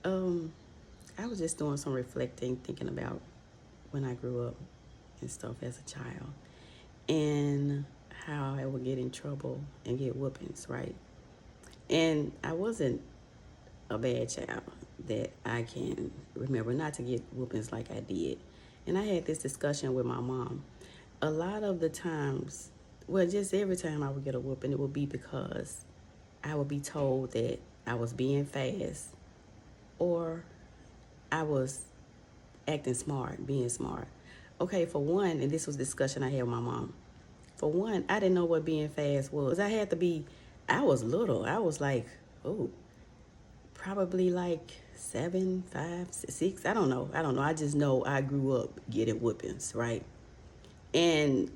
Um, I was just doing some reflecting, thinking about when I grew up and stuff as a child, and how I would get in trouble and get whoopings, right? And I wasn't a bad child that I can remember not to get whoopings like I did. And I had this discussion with my mom. A lot of the times, well, just every time I would get a whooping, it would be because I would be told that I was being fast or I was acting smart, being smart. Okay, for one, and this was a discussion I had with my mom. For one, I didn't know what being fast was. I was little. I was like, oh, probably like 7, 5, 6. I don't know. I don't know. I just know I grew up getting whoopings, right? And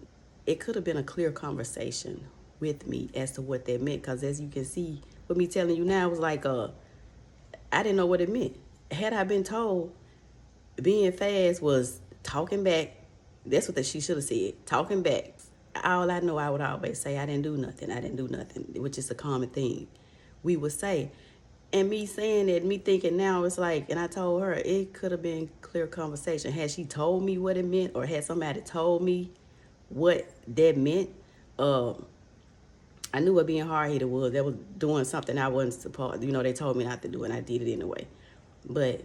it could have been a clear conversation with me as to what that meant. Because as you can see, with me telling you now, it was like, I didn't know what it meant. Had I been told being fast was talking back, that's what she should have said, talking back. All I know, I would always say, I didn't do nothing, I didn't do nothing, which is a common thing we would say. And me saying that, me thinking now, it's like, and I told her, it could have been clear conversation. Had she told me what it meant, or had somebody told me what that meant, I knew what being hard-headed was. That was doing something I wasn't supposed, they told me not to do, and I did it anyway. But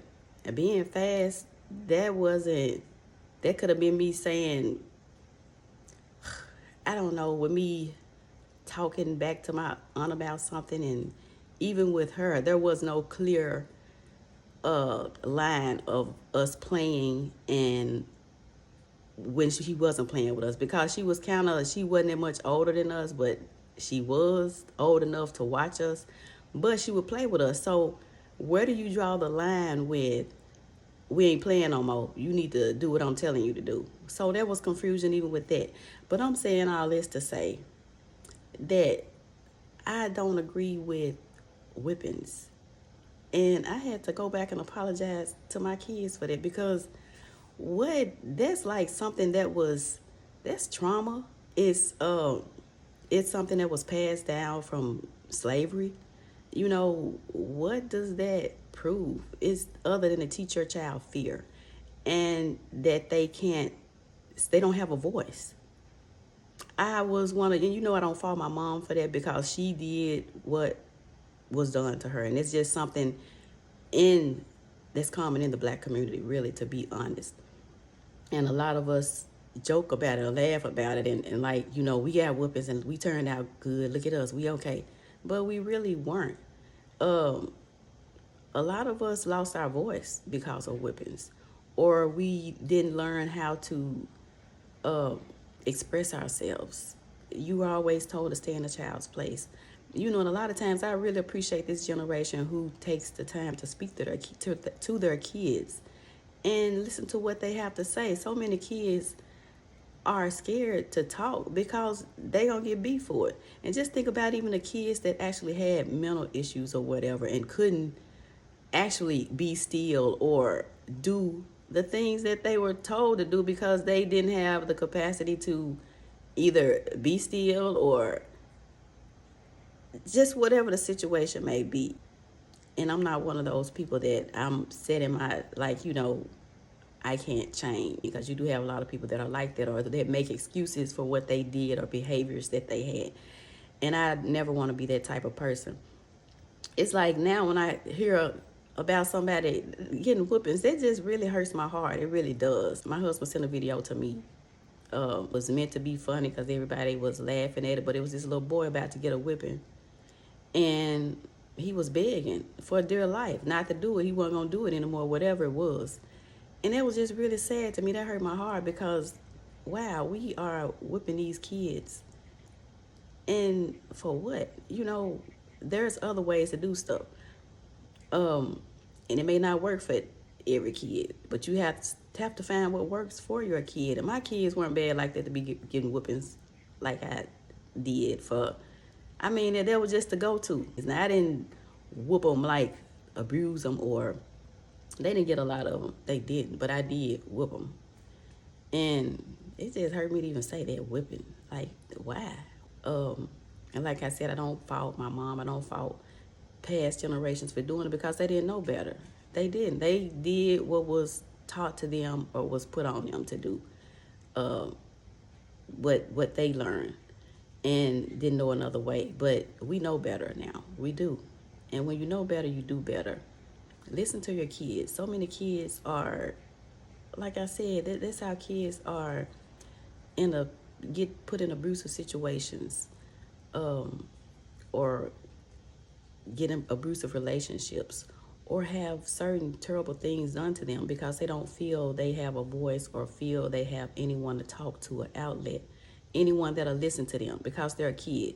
being fast, that could have been me saying, I don't know, with me talking back to my aunt about something. And even with her, there was no clear line of us playing and when she wasn't playing with us, because she wasn't that much older than us, but she was old enough to watch us, but she would play with us. So where do you draw the line with, we ain't playing no more, you need to do what I'm telling you to do? So there was confusion even with that. But I'm saying all this to say that I don't agree with whippings. And I had to go back and apologize to my kids for that, because that's like something that's trauma. It's something that was passed down from slavery. What does that prove? It's other than to teach your child fear, and that they don't have a voice. I was one of, and I don't fault my mom for that, because she did what was done to her. And it's just something in that's common in the black community, really, to be honest. And a lot of us joke about it or laugh about it, and like, we got whoopings and we turned out good. Look at us, we okay. But we really weren't. Um, a lot of us lost our voice because of whippings, or we didn't learn how to uh, express ourselves. You were always told to stay in a child's place. And a lot of times I really appreciate this generation who takes the time to speak to their kids and listen to what they have to say. So many kids are scared to talk because they gonna get beat for it. And just think about even the kids that actually had mental issues or whatever and couldn't actually be still or do the things that they were told to do because they didn't have the capacity to either be still or just whatever the situation may be. And I'm not one of those people that I'm setting my, like, I can't change, because you do have a lot of people that are like that, or that make excuses for what they did or behaviors that they had. And I never want to be that type of person. It's like now when I hear about somebody getting whoopings, that just really hurts my heart. It really does. My husband sent a video to me. Was meant to be funny because everybody was laughing at it, but it was this little boy about to get a whipping. And he was begging for dear life not to do it. He wasn't going to do it anymore, whatever it was. And that was just really sad to me. That hurt my heart because, wow, we are whipping these kids. And for what? There's other ways to do stuff. And it may not work for every kid, but you have to find what works for your kid. And my kids weren't bad like that to be getting whoopings like I did for. I mean, that was just the go-to. Now, I didn't whoop them, like abuse them, or they didn't get a lot of them. They didn't, but I did whoop them. And it just hurt me to even say that, whipping. Like, why? And like I said, I don't fault my mom. I don't fault past generations for doing it because they didn't know better. They didn't. They did what was taught to them or was put on them to do. Uh, what they learned and didn't know another way. But we know better now. We do. And when you know better, you do better. Listen to your kids. So many kids are, like I said, that's how kids are get put in abusive situations, or get in abusive relationships, or have certain terrible things done to them because they don't feel they have a voice or feel they have anyone to talk to, an outlet, anyone that'll listen to them because they're a kid.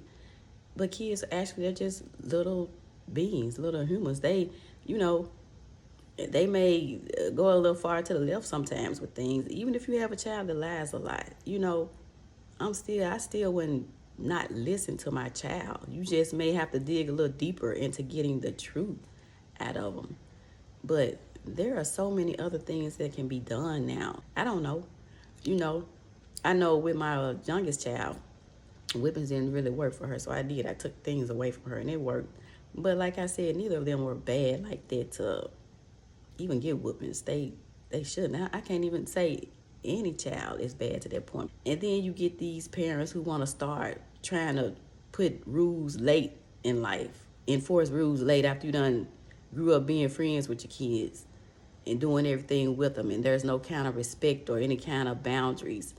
But kids actually, they're just little beings, little humans. They, you know, they may go a little far to the left sometimes with things. Even if you have a child that lies a lot, I still wouldn't not listen to my child. You just may have to dig a little deeper into getting the truth out of them. But there are so many other things that can be done now. I don't know. I know with my youngest child, whippings didn't really work for her, so I did. I took things away from her, and it worked. But like I said, neither of them were bad like that to even get whoopings. They shouldn't. I can't even say any child is bad to that point. And then you get these parents who want to start trying to put rules late in life, enforce rules late after you done grew up being friends with your kids and doing everything with them, and there's no kind of respect or any kind of boundaries.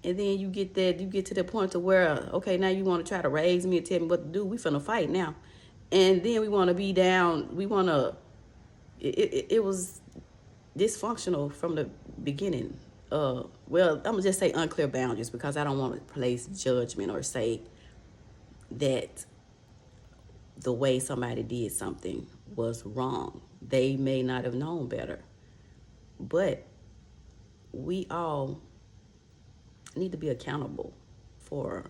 And then you get to the point to where, okay, now you want to try to raise me and tell me what to do. We finna fight now. And then we want to be down. We want to, it was dysfunctional from the beginning. Well, I'm going to just say unclear boundaries because I don't want to place judgment or say that the way somebody did something was wrong. They may not have known better. But we all need to be accountable for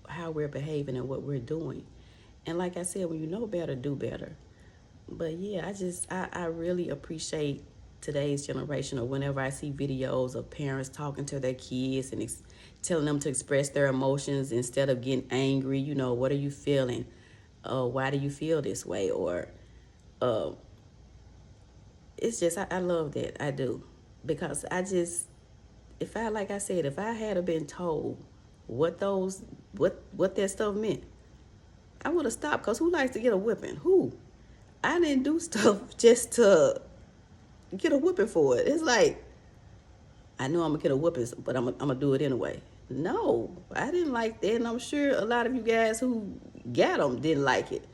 how we're behaving and what we're doing. And like I said, when you know better, do better. But yeah, I really appreciate today's generation, or whenever I see videos of parents talking to their kids and telling them to express their emotions instead of getting angry. What are you feeling? Why do you feel this way? Or it's just, I love that. I do. Because if I had been told what that stuff meant, I would have stopped. Because who likes to get a whipping? Who? I didn't do stuff just to get a whipping for it. It's like, I know I'm going to get a whipping, but I'm going to do it anyway. No, I didn't like that. And I'm sure a lot of you guys who got them didn't like it.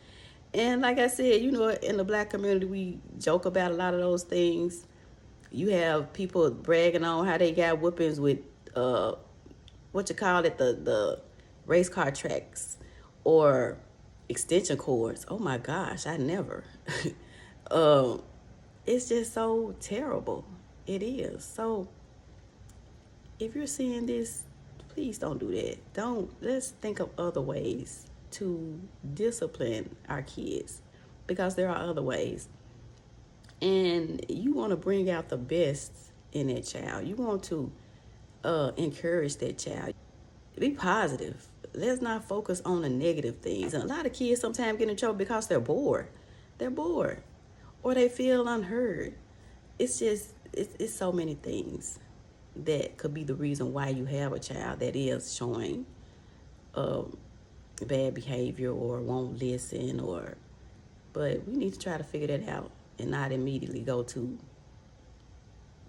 And like I said, in the black community, we joke about a lot of those things. You have people bragging on how they got whippings with, the race car tracks or extension cords. Oh my gosh, I never. It's just so terrible. It is. So if you're seeing this, please don't do that. Let's think of other ways to discipline our kids, because there are other ways. And you want to bring out the best in that child. You want to encourage that child. Be positive. Let's not focus on the negative things. And a lot of kids sometimes get in trouble because they're bored. They're bored. Or they feel unheard. It's just, it's so many things that could be the reason why you have a child that is showing bad behavior or won't listen, but we need to try to figure that out and not immediately go to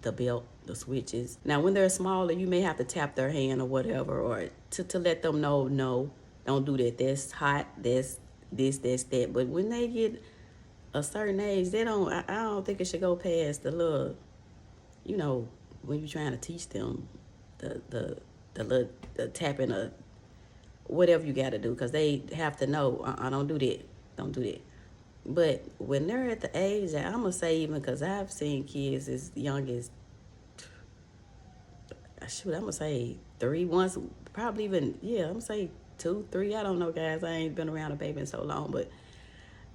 the belt, the switches. Now, when they're smaller, you may have to tap their hand or whatever, or to let them know, no, don't do that. That's hot. That's this, that's that. But when they get a certain age, I don't think it should go past the little, when you're trying to teach them the tapping or whatever you got to do, because they have to know, I don't do that. Don't do that. But when they're at the age, I'm going to say, even because I've seen kids as young as, I'm going to say 3 once, probably even, I'm going to say 2, 3. I don't know, guys. I ain't been around a baby in so long, but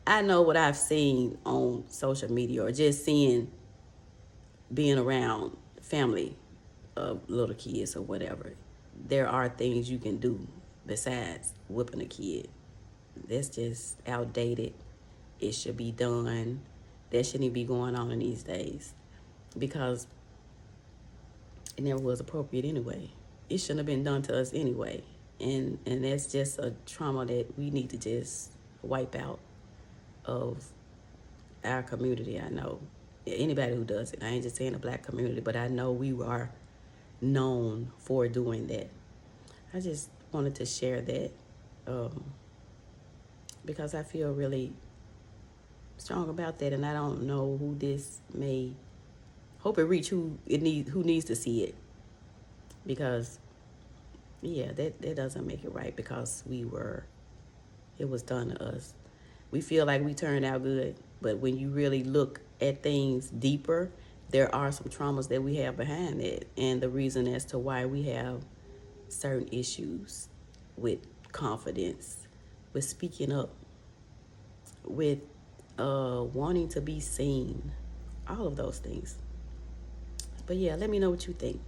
I know what I've seen on social media or just being around family of little kids or whatever. There are things you can do besides whipping a kid. That's just outdated. It should be done. that shouldn't be going on in these days, because it never was appropriate anyway. It shouldn't have been done to us anyway. And that's just a trauma that we need to just wipe out of our community. I know anybody who does it. I ain't just saying the black community, but I know we are known for doing that. I just wanted to share that because I feel really strong about that, and I don't know who this may hope it reach who needs to see it, because yeah, that doesn't make it right, because it was done to us. We feel like we turned out good, but when you really look at things deeper, there are some traumas that we have behind it, and the reason as to why we have certain issues with confidence, with speaking up, with wanting to be seen, all of those things. But yeah, let me know what you think.